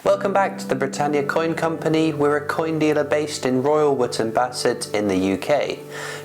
Welcome back to the Britannia Coin Company. We're a coin dealer based in Royal Wootton Bassett in the UK.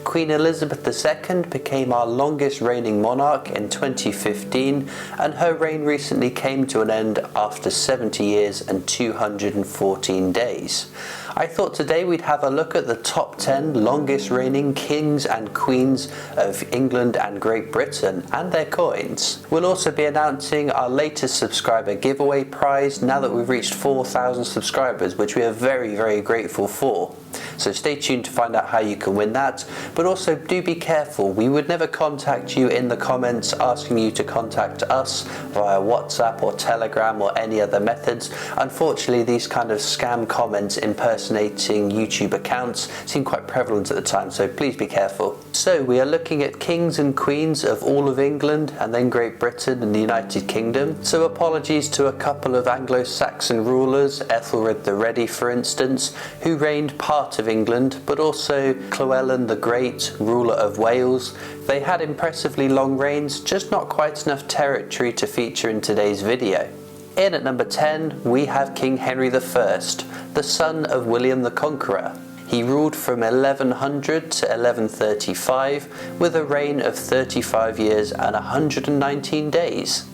Queen Elizabeth II became our longest reigning monarch in 2015, and her reign recently came to an end after 70 years and 214 days. I thought today we'd have a look at the top 10 longest reigning kings and queens of England and Great Britain and their coins. We'll also be announcing our latest subscriber giveaway prize now that we've reached 4,000 subscribers, which we are very grateful for. So stay tuned to find out how you can win that, but also do be careful. We would never contact you in the comments asking you to contact us via WhatsApp or Telegram or any other methods. Unfortunately, these kind of scam comments impersonating YouTube accounts seem quite prevalent at the time, so please be careful. So we are looking at kings and queens of all of England and then Great Britain and the United Kingdom. So apologies to a couple of Anglo-Saxon rulers, Ethelred the Ready for instance, who reigned part of England, but also Llewellyn the Great, ruler of Wales. They had impressively long reigns, just not quite enough territory to feature in today's video. In at number 10 we have King Henry I, the son of William the Conqueror. He ruled from 1100 to 1135 with a reign of 35 years and 119 days.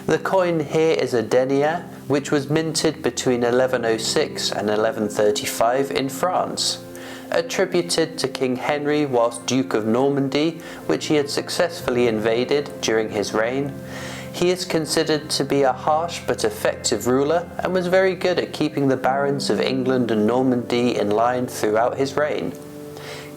The coin here is a denier, which was minted between 1106 and 1135 in France. Attributed to King Henry whilst Duke of Normandy, which he had successfully invaded during his reign. He is considered to be a harsh but effective ruler and was very good at keeping the barons of England and Normandy in line throughout his reign.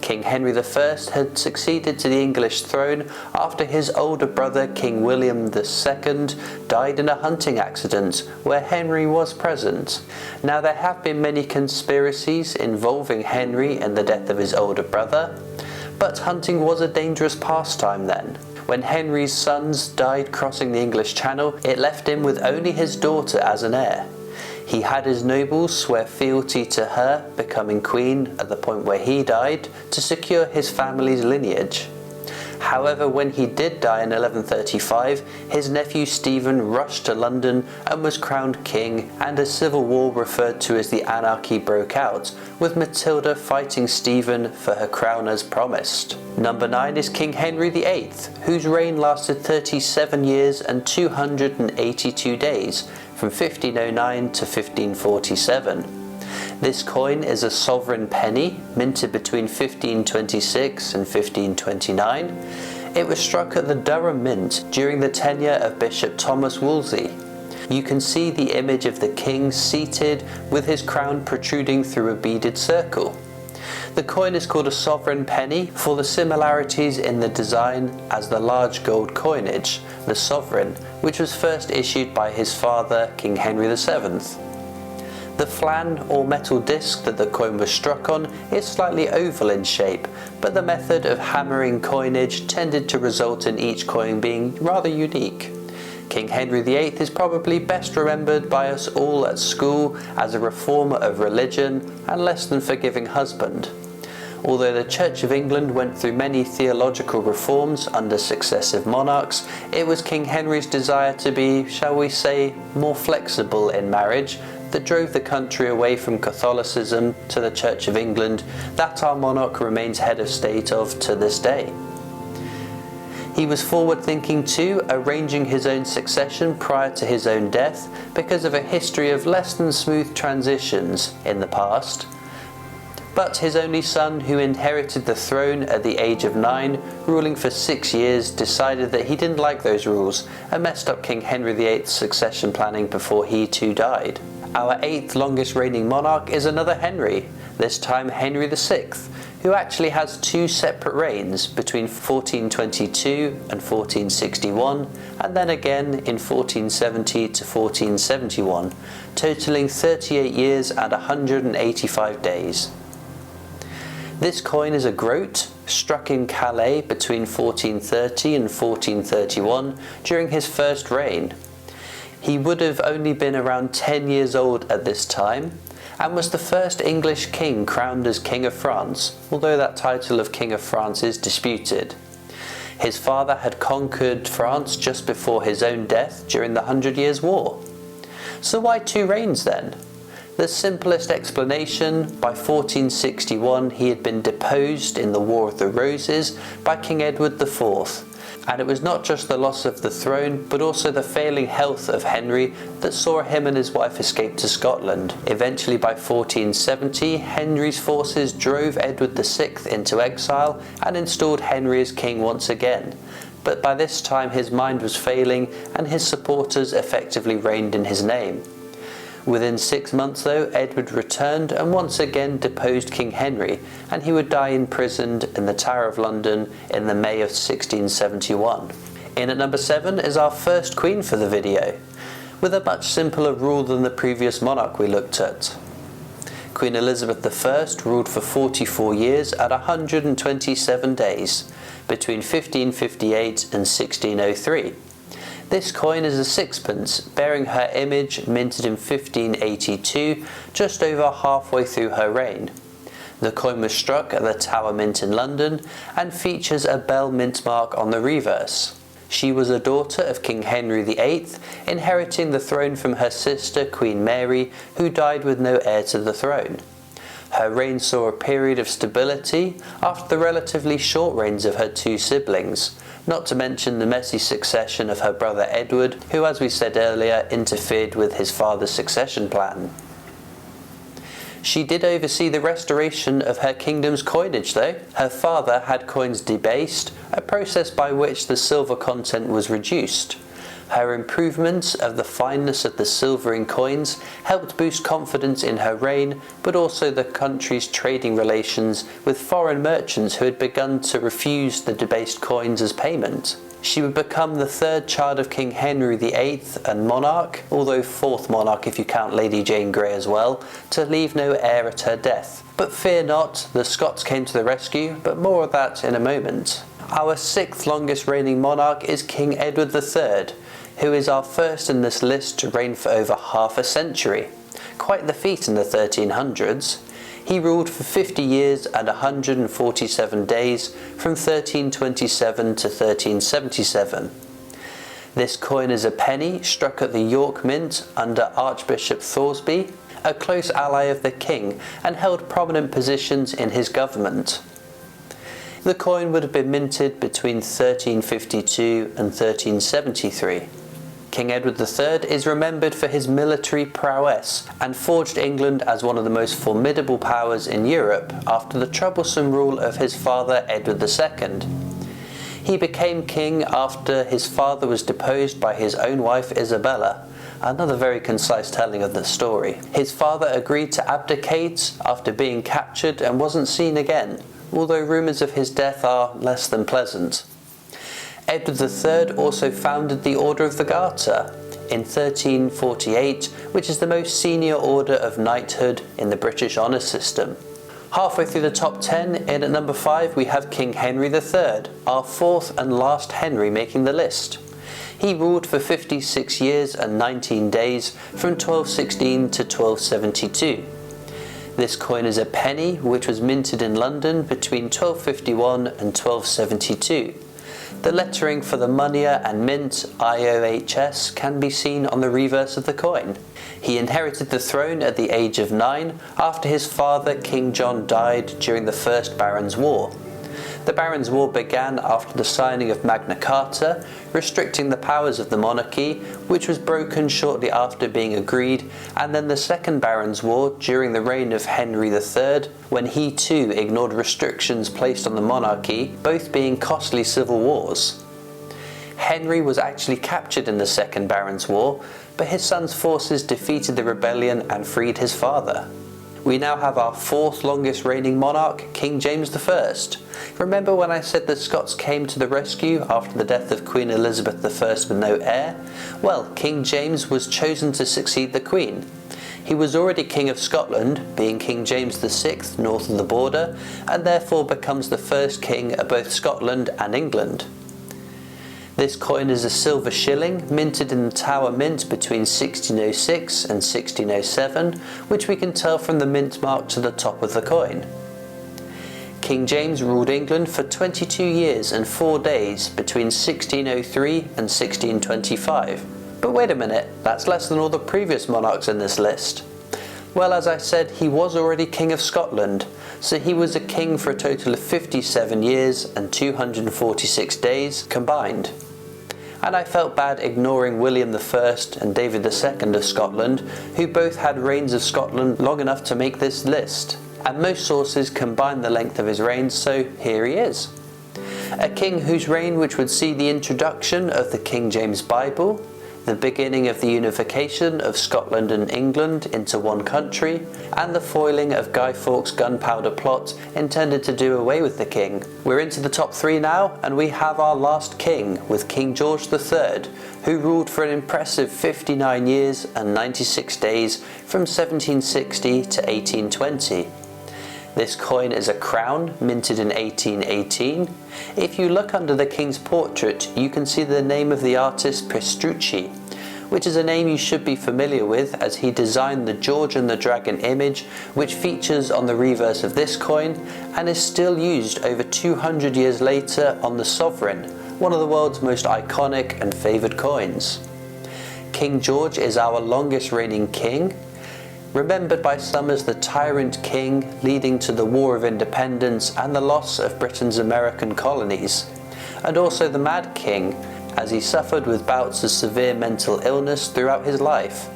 King Henry I had succeeded to the English throne after his older brother King William II died in a hunting accident where Henry was present. Now there have been many conspiracies involving Henry and the death of his older brother, but hunting was a dangerous pastime then. When Henry's sons died crossing the English Channel, it left him with only his daughter as an heir. He had his nobles swear fealty to her, becoming queen at the point where he died, to secure his family's lineage. However, when he did die in 1135, his nephew Stephen rushed to London and was crowned king, and a civil war referred to as the Anarchy broke out, with Matilda fighting Stephen for her crown as promised. Number 9 is King Henry VIII, whose reign lasted 37 years and 282 days, from 1509 to 1547. This coin is a sovereign penny, minted between 1526 and 1529. It was struck at the Durham Mint during the tenure of Bishop Thomas Wolsey. You can see the image of the king seated with his crown protruding through a beaded circle. The coin is called a sovereign penny for the similarities in the design as the large gold coinage, the sovereign, which was first issued by his father, King Henry VII. The flan or metal disc that the coin was struck on is slightly oval in shape, but the method of hammering coinage tended to result in each coin being rather unique. King Henry VIII is probably best remembered by us all at school as a reformer of religion and less than forgiving husband. Although the Church of England went through many theological reforms under successive monarchs, it was King Henry's desire to be, shall we say, more flexible in marriage that drove the country away from Catholicism to the Church of England that our monarch remains head of state of to this day. He was forward-thinking too, arranging his own succession prior to his own death because of a history of less than smooth transitions in the past. But his only son, who inherited the throne at the age of 9, ruling for 6 years, decided that he didn't like those rules and messed up King Henry VIII's succession planning before he too died. Our 8th longest reigning monarch is another Henry, this time Henry VI, who actually has 2 separate reigns between 1422 and 1461, and then again in 1470 to 1471, totaling 38 years and 185 days. This coin is a groat, struck in Calais between 1430 and 1431 during his first reign. He would have only been around 10 years old at this time, and was the first English king crowned as King of France, although that title of King of France is disputed. His father had conquered France just before his own death during the 100 Years' War. So why 2 reigns then? The simplest explanation: by 1461 he had been deposed in the War of the Roses by King Edward IV. And it was not just the loss of the throne, but also the failing health of Henry that saw him and his wife escape to Scotland. Eventually by 1470, Henry's forces drove Edward VI into exile and installed Henry as king once again. But by this time his mind was failing and his supporters effectively reigned in his name. Within 6 months though, Edward returned and once again deposed King Henry, and he would die imprisoned in the Tower of London in the May of 1671. In at number 7 is our first queen for the video, with a much simpler rule than the previous monarch we looked at. Queen Elizabeth I ruled for 44 years at 127 days, between 1558 and 1603. This coin is a sixpence, bearing her image, minted in 1582, just over halfway through her reign. The coin was struck at the Tower Mint in London and features a bell mint mark on the reverse. She was a daughter of King Henry VIII, inheriting the throne from her sister Queen Mary, who died with no heir to the throne. Her reign saw a period of stability after the relatively short reigns of her 2 siblings, not to mention the messy succession of her brother Edward, who, as we said earlier, interfered with his father's succession plan. She did oversee the restoration of her kingdom's coinage though. Her father had coins debased, a process by which the silver content was reduced. Her improvements of the fineness of the silver in coins helped boost confidence in her reign, but also the country's trading relations with foreign merchants who had begun to refuse the debased coins as payment. She would become the 3rd child of King Henry VIII and monarch, although 4th monarch if you count Lady Jane Grey as well, to leave no heir at her death. But fear not, the Scots came to the rescue, but more of that in a moment. Our 6th longest reigning monarch is King Edward III, who is our first in this list to reign for over half a century. Quite the feat in the 1300s. He ruled for 50 years and 147 days from 1327 to 1377. This coin is a penny struck at the York Mint under Archbishop Thoresby, a close ally of the king and held prominent positions in his government. The coin would have been minted between 1352 and 1373. King Edward III is remembered for his military prowess and forged England as one of the most formidable powers in Europe after the troublesome rule of his father Edward II. He became king after his father was deposed by his own wife Isabella. Another very concise telling of the story. His father agreed to abdicate after being captured and wasn't seen again, although rumours of his death are less than pleasant. Edward III also founded the Order of the Garter in 1348, which is the most senior order of knighthood in the British honour system. Halfway through the top 10, in at number 5 we have King Henry III, our 4th and last Henry making the list. He ruled for 56 years and 19 days from 1216 to 1272. This coin is a penny which was minted in London between 1251 and 1272. The lettering for the Monia and Mint IOHS can be seen on the reverse of the coin. He inherited the throne at the age of 9 after his father King John died during the First Barons' War. The Barons' War began after the signing of Magna Carta, restricting the powers of the monarchy, which was broken shortly after being agreed, and then the Second Barons' War during the reign of Henry III, when he too ignored restrictions placed on the monarchy, both being costly civil wars. Henry was actually captured in the Second Barons' War, but his son's forces defeated the rebellion and freed his father. We now have our 4th longest reigning monarch, King James I. Remember when I said the Scots came to the rescue after the death of Queen Elizabeth I with no heir? Well, King James was chosen to succeed the Queen. He was already King of Scotland, being King James VI north of the border, and therefore becomes the first king of both Scotland and England. This coin is a silver shilling, minted in the Tower Mint between 1606 and 1607, which we can tell from the mint mark to the top of the coin. King James ruled England for 22 years and 4 days between 1603 and 1625. But wait a minute, that's less than all the previous monarchs in this list. Well, as I said, he was already King of Scotland, so he was a king for a total of 57 years and 246 days combined. And I felt bad ignoring William I and David II of Scotland, who both had reigns of Scotland long enough to make this list. And most sources combine the length of his reigns, so here he is. A king whose reign which would see the introduction of the King James Bible, the beginning of the unification of Scotland and England into one country, and the foiling of Guy Fawkes' gunpowder plot intended to do away with the king. We're into the top 3 now, and we have our last king, with King George III, who ruled for an impressive 59 years and 96 days from 1760 to 1820. This coin is a crown, minted in 1818. If you look under the king's portrait, you can see the name of the artist Pistrucci, which is a name you should be familiar with, as he designed the George and the Dragon image, which features on the reverse of this coin and is still used over 200 years later on the sovereign, one of the world's most iconic and favoured coins. King George is our longest reigning king, remembered by some as the tyrant king leading to the War of Independence and the loss of Britain's American colonies, and also the Mad King, as he suffered with bouts of severe mental illness throughout his life.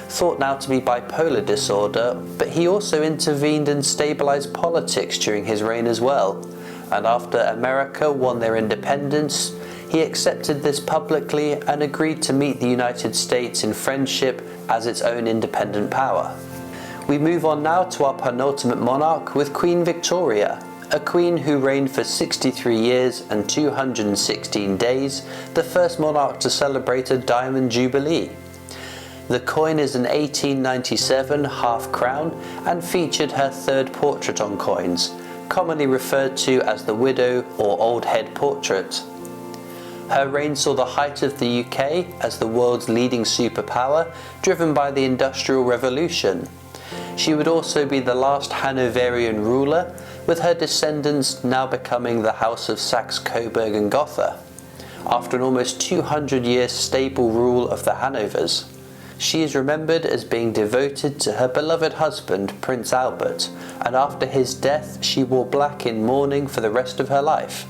Thought now to be bipolar disorder, but he also intervened and stabilised politics during his reign as well, and after America won their independence, he accepted this publicly and agreed to meet the United States in friendship as its own independent power. We move on now to our penultimate monarch with Queen Victoria, a queen who reigned for 63 years and 216 days, the first monarch to celebrate a Diamond Jubilee. The coin is an 1897 half crown and featured her third portrait on coins, commonly referred to as the widow or old head portrait. Her reign saw the height of the UK as the world's leading superpower, driven by the Industrial Revolution. She would also be the last Hanoverian ruler, with her descendants now becoming the House of Saxe-Coburg and Gotha, after an almost 200-year stable rule of the Hanovers. She is remembered as being devoted to her beloved husband, Prince Albert, and after his death she wore black in mourning for the rest of her life.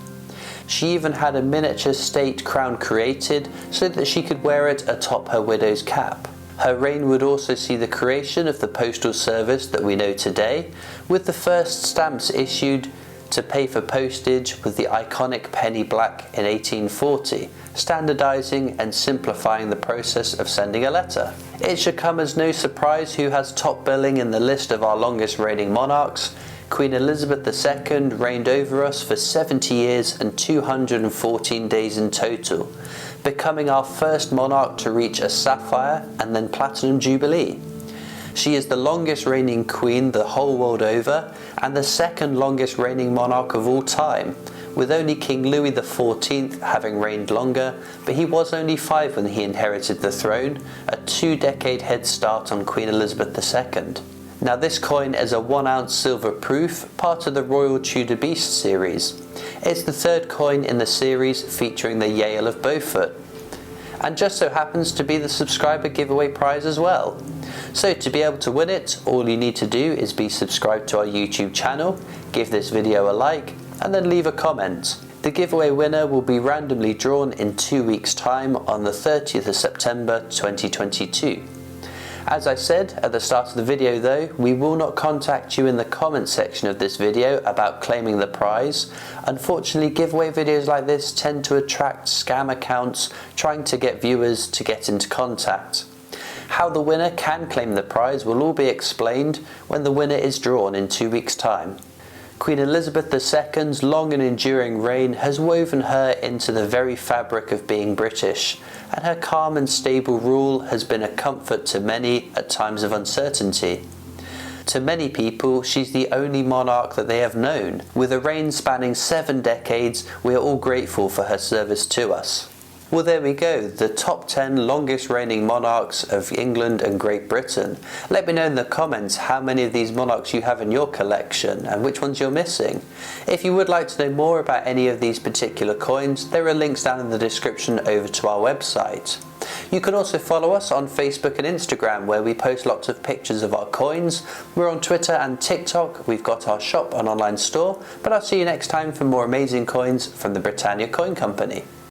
She even had a miniature state crown created so that she could wear it atop her widow's cap. Her reign would also see the creation of the postal service that we know today, with the first stamps issued to pay for postage with the iconic penny black in 1840, standardising and simplifying the process of sending a letter. It should come as no surprise who has top billing in the list of our longest reigning monarchs. Queen Elizabeth II reigned over us for 70 years and 214 days in total, becoming our first monarch to reach a sapphire and then platinum jubilee. She is the longest reigning queen the whole world over and the second longest reigning monarch of all time, with only King Louis XIV having reigned longer, but he was only 5 when he inherited the throne, a 2-decade head start on Queen Elizabeth II. Now this coin is a 1 ounce silver proof, part of the Royal Tudor Beast series. It's the third coin in the series featuring the Yale of Beaufort, and just so happens to be the subscriber giveaway prize as well. So to be able to win it, all you need to do is be subscribed to our YouTube channel, give this video a like, and then leave a comment. The giveaway winner will be randomly drawn in 2 weeks' time on the 30th of September 2022. As I said at the start of the video though, we will not contact you in the comment section of this video about claiming the prize. Unfortunately, giveaway videos like this tend to attract scam accounts trying to get viewers to get into contact. How the winner can claim the prize will all be explained when the winner is drawn in 2 weeks' time. Queen Elizabeth II's long and enduring reign has woven her into the very fabric of being British, and her calm and stable rule has been a comfort to many at times of uncertainty. To many people, she's the only monarch that they have known. With a reign spanning 7 decades, we are all grateful for her service to us. Well, there we go, the top 10 longest reigning monarchs of England and Great Britain. Let me know in the comments how many of these monarchs you have in your collection and which ones you're missing. If you would like to know more about any of these particular coins, there are links down in the description over to our website. You can also follow us on Facebook and Instagram, where we post lots of pictures of our coins. We're on Twitter and TikTok. We've got our shop and online store. But I'll see you next time for more amazing coins from the Britannia Coin Company.